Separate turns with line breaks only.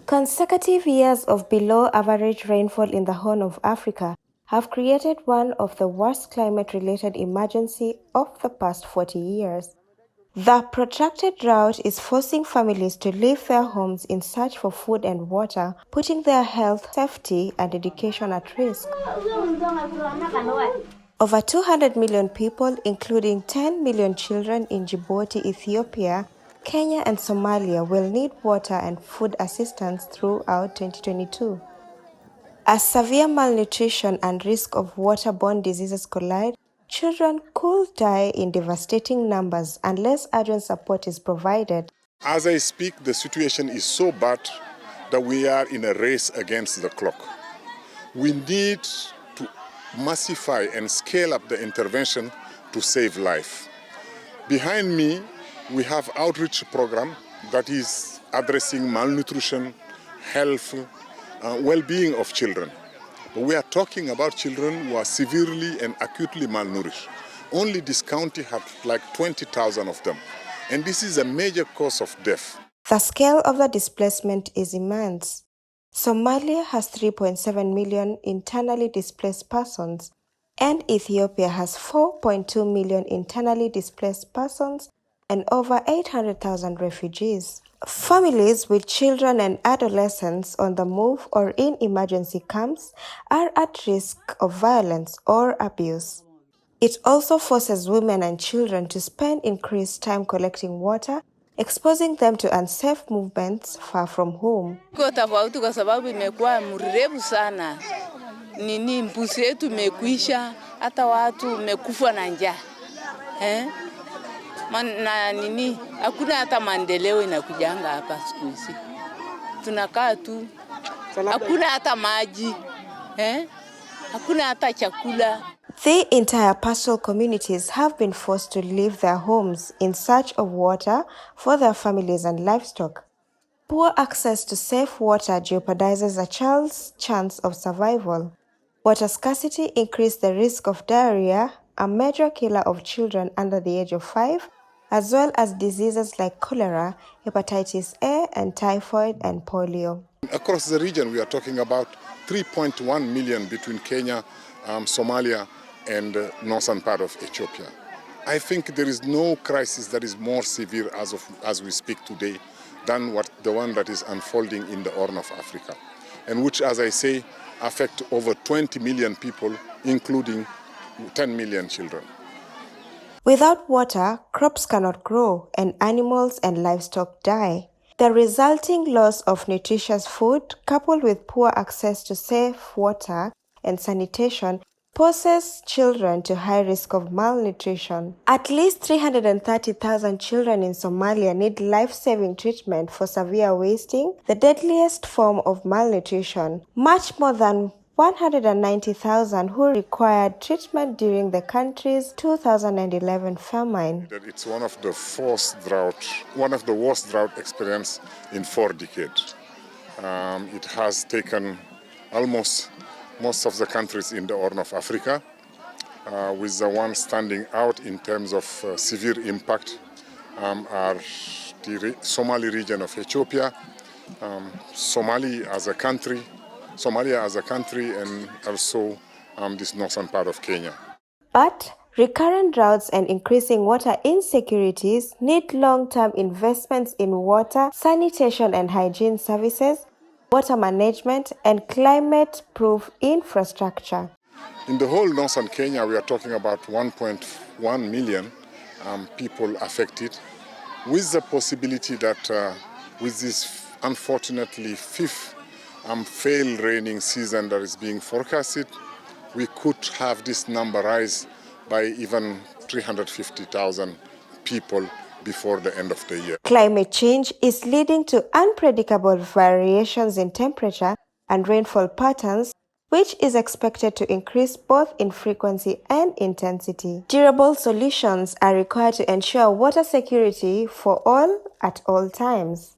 Consecutive years of below-average rainfall in the Horn of Africa have created one of the worst climate-related emergencies of the past 40 years. The protracted drought is forcing families to leave their homes in search for food and water, putting their health, safety, and education at risk. Over 200 million people, including 10 million children in Djibouti, Ethiopia, Kenya, and Somalia, will need water and food assistance throughout 2022. As severe malnutrition and risk of waterborne diseases collide, children could die in devastating numbers unless urgent support is provided.
As I speak, the situation is so bad that we are in a race against the clock. We need to massify and scale up the intervention to save life. Behind me, we have outreach program that is addressing malnutrition, health, well-being of children. But we are talking about children who are severely and acutely malnourished. Only this county had like 20,000 of them. And this is a major cause of death.
The scale of the displacement is immense. Somalia has 3.7 million internally displaced persons, and Ethiopia has 4.2 million internally displaced persons and over 800,000 refugees. Families with children and adolescents on the move or in emergency camps are at risk of violence or abuse. It also forces women and children to spend increased time collecting water, exposing them to unsafe movements far from home.
Tofauti kwa sababu imekuwa mrefu sana. Mbuzi yetu imekwisha, hata watu wamekufa na njaa. Hakuna hata maendeleo inakujanga hapa siku hizi. Tunakaa tu. Hakuna hata maji. Hakuna hata chakula.
The entire pastoral communities have been forced to leave their homes in search of water for their families and livestock. Poor access to safe water jeopardizes a child's chance of survival. Water scarcity increases the risk of diarrhea, a major killer of children under the age of 5, as well as diseases like cholera, hepatitis A, and typhoid and polio.
Across the region, we are talking about 3.1 million between Kenya, Somalia, and the northern part of Ethiopia. I think there is no crisis that is more severe as we speak today than the one that is unfolding in the Horn of Africa, and which, as I say, affect over 20 million people, including 10 million children.
Without water, crops cannot grow and animals and livestock die. The resulting loss of nutritious food, coupled with poor access to safe water and sanitation, poses children to high risk of malnutrition. At least 330,000 children in Somalia need life-saving treatment for severe wasting, the deadliest form of malnutrition. Much more than 190,000 who required treatment during the country's 2011 famine.
It's one of the worst drought experience in 4 decades. It has taken almost most of the countries in the Horn of Africa, with the one standing out in terms of severe impact are the Somali region of Ethiopia, Somalia as a country, and also this northern part of Kenya.
But recurrent droughts and increasing water insecurities need long-term investments in water, sanitation and hygiene services, water management, and climate-proof infrastructure.
In the whole northern Kenya, we are talking about 1.1 million people affected, with the possibility that with this unfortunately 5th failed raining season that is being forecasted, we could have this number rise by even 350,000 people before the end of the year.
Climate change is leading to unpredictable variations in temperature and rainfall patterns, which is expected to increase both in frequency and intensity. Durable solutions are required to ensure water security for all at all times.